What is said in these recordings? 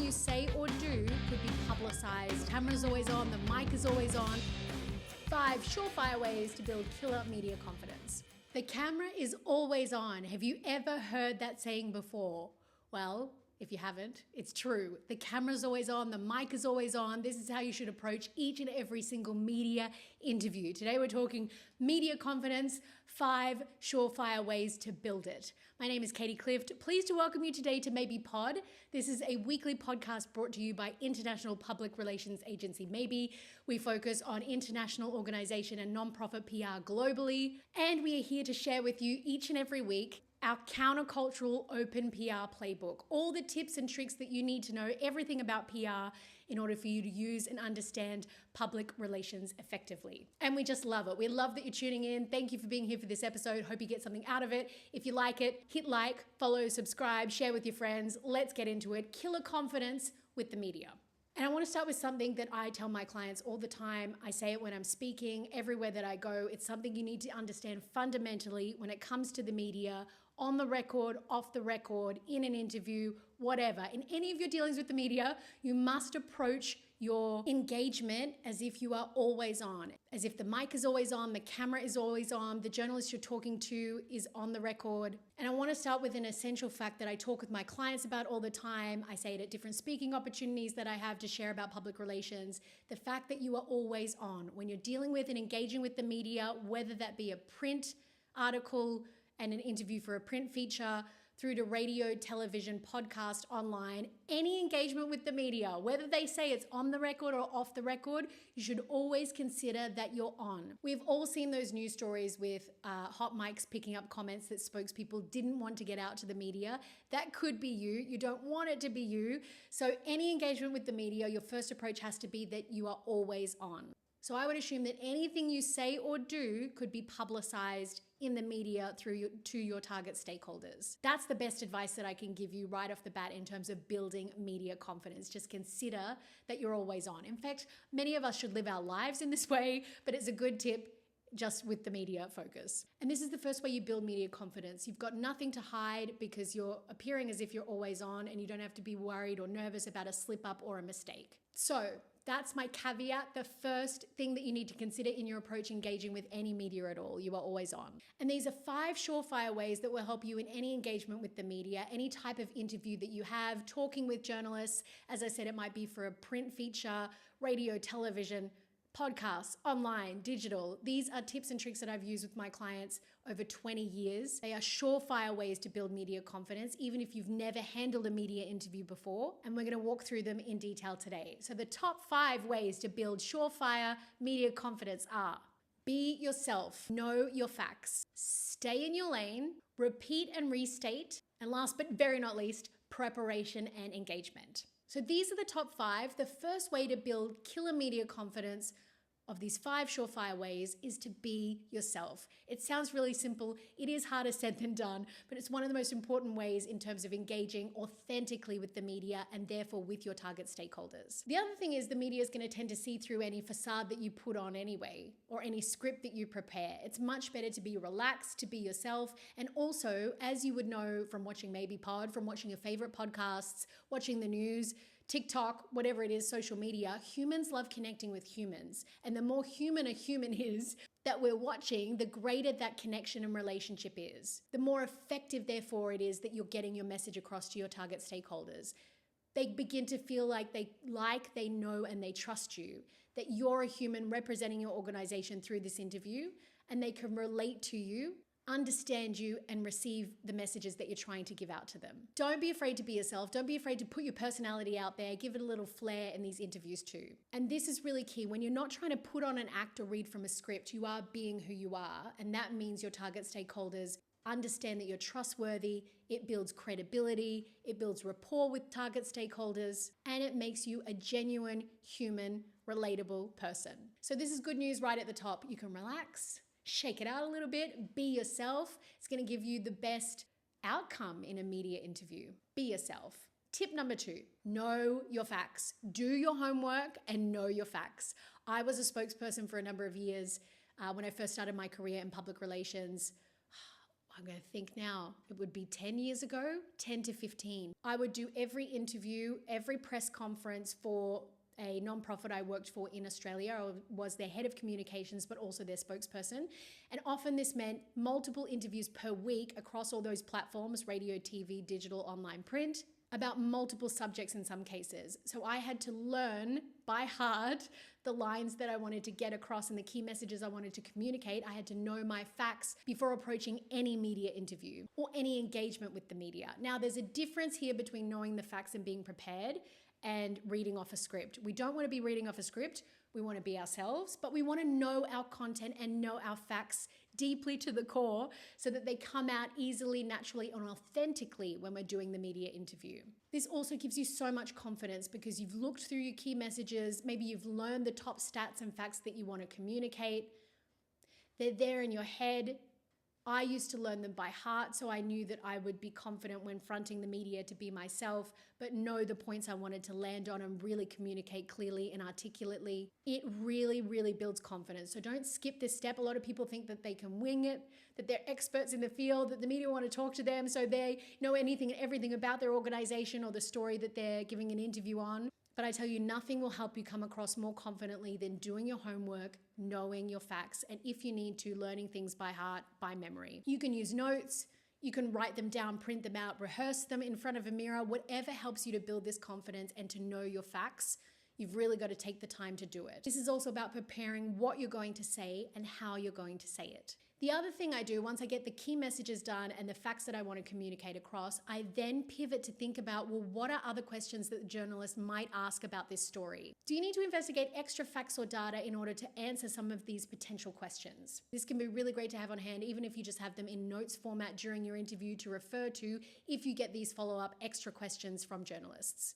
you say or do could be publicized. Camera's always on, the mic is always on. 5 surefire ways to build killer media confidence. The camera is always on. Have you ever heard that saying before? Well, if you haven't, it's true. The camera's always on, the mic is always on. This is how you should approach each and every single media interview. Today we're talking media confidence, 5 surefire ways to build it. My name is Clift. Pleased to welcome you today to Maybe Pod. This is a weekly podcast brought to you by international public relations agency Maybe. We focus on international organization and nonprofit PR globally, and we are here to share with you each and every week our countercultural open PR playbook, all the tips and tricks that you need to know, everything about PR in order for you to use and understand public relations effectively. And we just love it. We love that you're tuning in. Thank you for being here for this episode. Hope you get something out of it. If you like it, hit like, follow, subscribe, share with your friends. Let's get into it. Killer confidence with the media. And I want to start with something that I tell my clients all the time. I say it when I'm speaking, everywhere that I go. It's something you need to understand fundamentally when it comes to the media, on the record, off the record, in an interview, whatever. In any of your dealings with the media, you must approach your engagement as if you are always on, as if the mic is always on, the camera is always on, the journalist you're talking to is on the record. And I want to start with an essential fact that I talk with my clients about all the time. I say it at different speaking opportunities that I have to share about public relations. The fact that you are always on when you're dealing with and engaging with the media, whether that be a print article and an interview for a print feature, through to radio, television, podcast, online, any engagement with the media, whether they say it's on the record or off the record, you should always consider that you're on. We've all seen those news stories with hot mics picking up comments that spokespeople didn't want to get out to the media. That could be you. You don't want it to be you. So any engagement with the media, your first approach has to be that you are always on. So I would assume that anything you say or do could be publicized in the media to your target stakeholders. That's the best advice that I can give you right off the bat in terms of building media confidence. Just consider that you're always on. In fact, many of us should live our lives in this way, but it's a good tip just with the media focus. And this is the first way you build media confidence. You've got nothing to hide because you're appearing as if you're always on, and you don't have to be worried or nervous about a slip up or a mistake. So that's my caveat. The first thing that you need to consider in your approach engaging with any media at all. You are always on. And these are 5 surefire ways that will help you in any engagement with the media, any type of interview that you have, talking with journalists. As I said, it might be for a print feature, radio, television, podcasts, online, digital. These are tips and tricks that I've used with my clients over 20 years. They are surefire ways to build media confidence, even if you've never handled a media interview before. And we're going to walk through them in detail today. So the top 5 ways to build surefire media confidence are: be yourself, know your facts, stay in your lane, repeat and restate, and last but very not least, preparation and engagement. So these are the top 5. The first way to build killer media confidence of these 5 surefire ways is to be yourself. It sounds really simple. It is harder said than done, but it's one of the most important ways in terms of engaging authentically with the media and therefore with your target stakeholders. The other thing is the media is going to tend to see through any facade that you put on anyway, or any script that you prepare. It's much better to be relaxed, to be yourself. And also, as you would know from watching Maybe Pod, from watching your favorite podcasts, watching the news, TikTok, whatever it is, social media, humans love connecting with humans. And the more human a human is that we're watching, the greater that connection and relationship is. The more effective, therefore, it is that you're getting your message across to your target stakeholders. They begin to feel like they know and they trust you, that you're a human representing your organization through this interview, and they can relate to you, understand you, and receive the messages that you're trying to give out to them. Don't be afraid to be yourself. Don't be afraid to put your personality out there. Give it a little flair in these interviews too. And this is really key. When you're not trying to put on an act or read from a script, you are being who you are. And that means your target stakeholders understand that you're trustworthy. It builds credibility. It builds rapport with target stakeholders. And it makes you a genuine, human, relatable person. So this is good news right at the top. You can relax, shake it out a little bit, be yourself. It's going to give you the best outcome in a media interview. Be yourself. Tip number 2, know your facts. Do your homework and know your facts. I was a spokesperson for a number of years when I first started my career in public relations. I'm going to think now, it would be 10 years ago, 10 to 15. I would do every interview, every press conference for a nonprofit I worked for in Australia. I was their head of communications, but also their spokesperson. And often this meant multiple interviews per week across all those platforms, radio, TV, digital, online, print, about multiple subjects in some cases. So I had to learn by heart the lines that I wanted to get across and the key messages I wanted to communicate. I had to know my facts before approaching any media interview or any engagement with the media. Now, there's a difference here between knowing the facts and being prepared and reading off a script. We don't want to be reading off a script. We want to be ourselves, but we want to know our content and know our facts deeply to the core so that they come out easily, naturally, and authentically when we're doing the media interview. This also gives you so much confidence because you've looked through your key messages. Maybe you've learned the top stats and facts that you want to communicate. They're there in your head. I used to learn them by heart, so I knew that I would be confident when fronting the media to be myself, but know the points I wanted to land on and really communicate clearly and articulately. It really, really builds confidence. So don't skip this step. A lot of people think that they can wing it, that they're experts in the field, that the media want to talk to them, so they know anything and everything about their organization or the story that they're giving an interview on. But I tell you, nothing will help you come across more confidently than doing your homework, knowing your facts, and if you need to, learning things by heart, by memory. You can use notes, you can write them down, print them out, rehearse them in front of a mirror, whatever helps you to build this confidence and to know your facts. You've really got to take the time to do it. This is also about preparing what you're going to say and how you're going to say it. The other thing I do, once I get the key messages done and the facts that I want to communicate across, I then pivot to think about, well, what are other questions that the journalist might ask about this story? Do you need to investigate extra facts or data in order to answer some of these potential questions? This can be really great to have on hand, even if you just have them in notes format during your interview to refer to if you get these follow-up extra questions from journalists.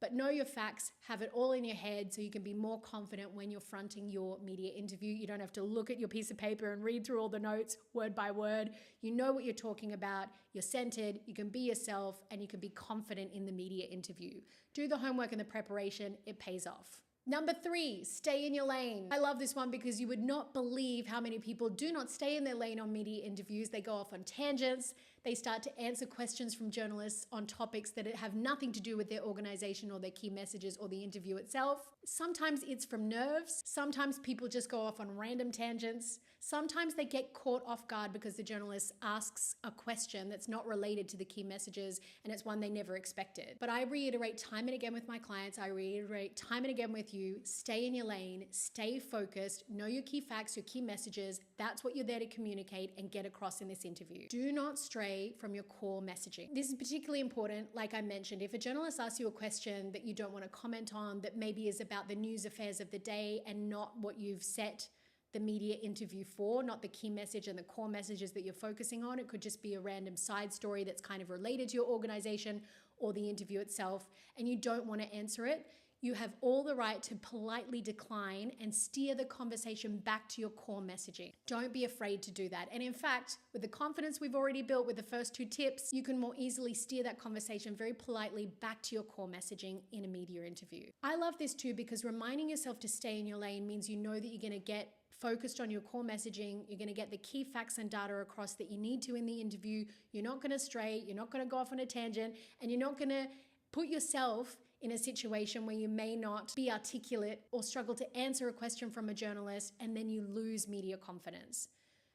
But know your facts, have it all in your head so you can be more confident when you're fronting your media interview. You don't have to look at your piece of paper and read through all the notes word by word. You know what you're talking about, you're centered, you can be yourself, and you can be confident in the media interview. Do the homework and the preparation, it pays off. Number 3, stay in your lane. I love this one because you would not believe how many people do not stay in their lane on media interviews. They go off on tangents. They start to answer questions from journalists on topics that have nothing to do with their organization or their key messages or the interview itself. Sometimes it's from nerves. Sometimes people just go off on random tangents. Sometimes they get caught off guard because the journalist asks a question that's not related to the key messages and it's one they never expected. But I reiterate time and again with my clients, I reiterate time and again with you, stay in your lane, stay focused, know your key facts, your key messages. That's what you're there to communicate and get across in this interview. Do not stray from your core messaging. This is particularly important, like I mentioned, if a journalist asks you a question that you don't want to comment on, that maybe is about the news affairs of the day and not what you've set the media interview for, not the key message and the core messages that you're focusing on. It could just be a random side story that's kind of related to your organization or the interview itself, and you don't want to answer it. You have all the right to politely decline and steer the conversation back to your core messaging. Don't be afraid to do that. And in fact, with the confidence we've already built with the first 2 tips, you can more easily steer that conversation very politely back to your core messaging in a media interview. I love this too because reminding yourself to stay in your lane means you know that you're going to get focused on your core messaging. You're going to get the key facts and data across that you need to in the interview. You're not going to stray. You're not going to go off on a tangent, and you're not going to put yourself in a situation where you may not be articulate or struggle to answer a question from a journalist, and then you lose media confidence.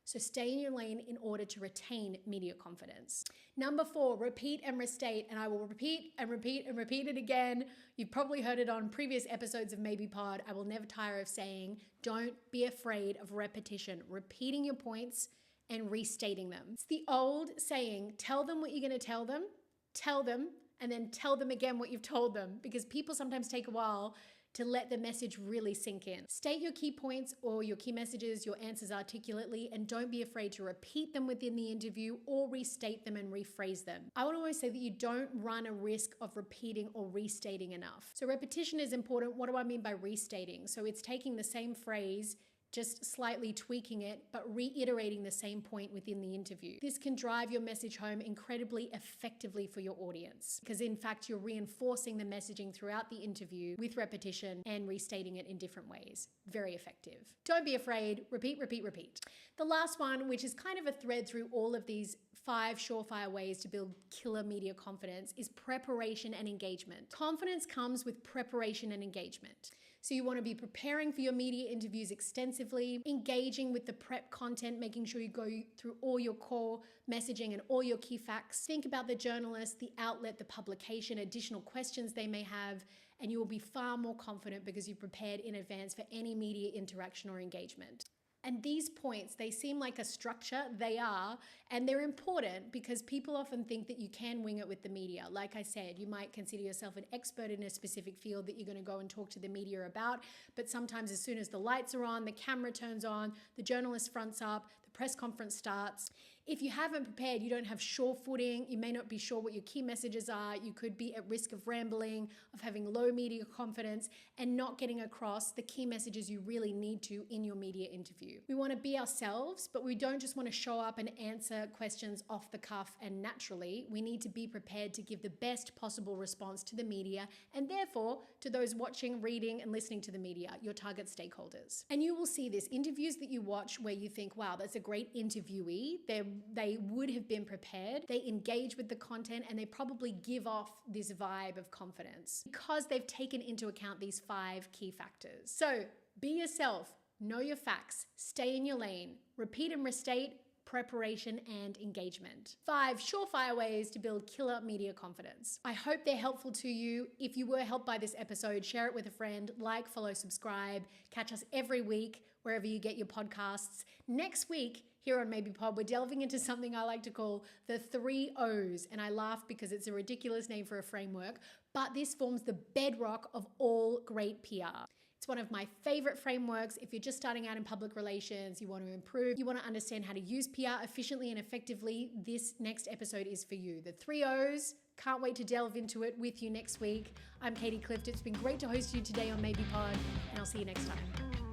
So stay in your lane in order to retain media confidence. Number 4, repeat and restate. And I will repeat and repeat and repeat it again. You've probably heard it on previous episodes of Maybe Pod. I will never tire of saying, don't be afraid of repetition, repeating your points and restating them. It's the old saying, tell them what you're going to tell them, and then tell them again what you've told them, because people sometimes take a while to let the message really sink in. State your key points or your key messages, your answers articulately, and don't be afraid to repeat them within the interview or restate them and rephrase them. I want to always say that you don't run a risk of repeating or restating enough. So repetition is important. What do I mean by restating? So it's taking the same phrase just slightly tweaking it, but reiterating the same point within the interview. This can drive your message home incredibly effectively for your audience, because in fact, you're reinforcing the messaging throughout the interview with repetition and restating it in different ways. Very effective. Don't be afraid. Repeat, repeat, repeat. The last one, which is kind of a thread through all of these 5 surefire ways to build killer media confidence, is preparation and engagement. Confidence comes with preparation and engagement. So you want to be preparing for your media interviews extensively, engaging with the prep content, making sure you go through all your core messaging and all your key facts. Think about the journalist, the outlet, the publication, additional questions they may have, and you will be far more confident because you've prepared in advance for any media interaction or engagement. And these points, they seem like a structure, they are, and they're important because people often think that you can wing it with the media. Like I said, you might consider yourself an expert in a specific field that you're going to go and talk to the media about, but sometimes as soon as the lights are on, the camera turns on, the journalist fronts up, the press conference starts. If you haven't prepared, you don't have sure footing, you may not be sure what your key messages are, you could be at risk of rambling, of having low media confidence, and not getting across the key messages you really need to in your media interview. We want to be ourselves, but we don't just want to show up and answer questions off the cuff and naturally. We need to be prepared to give the best possible response to the media, and therefore to those watching, reading, and listening to the media, your target stakeholders. And you will see this, interviews that you watch where you think, wow, that's a great interviewee. They would have been prepared, they engage with the content, and they probably give off this vibe of confidence because they've taken into account these 5 key factors. So be yourself, know your facts, stay in your lane, repeat and restate, preparation and engagement. 5 surefire ways to build killer media confidence. I hope they're helpful to you. If you were helped by this episode, share it with a friend, like, follow, subscribe. Catch us every week wherever you get your podcasts. Next week, here on Maybe Pod, we're delving into something I like to call the 3 O's. And I laugh because it's a ridiculous name for a framework, but this forms the bedrock of all great PR. It's one of my favorite frameworks. If you're just starting out in public relations, you want to improve, you want to understand how to use PR efficiently and effectively, this next episode is for you. The 3 O's. Can't wait to delve into it with you next week. I'm Katie Clift. It's been great to host you today on Maybe Pod, and I'll see you next time.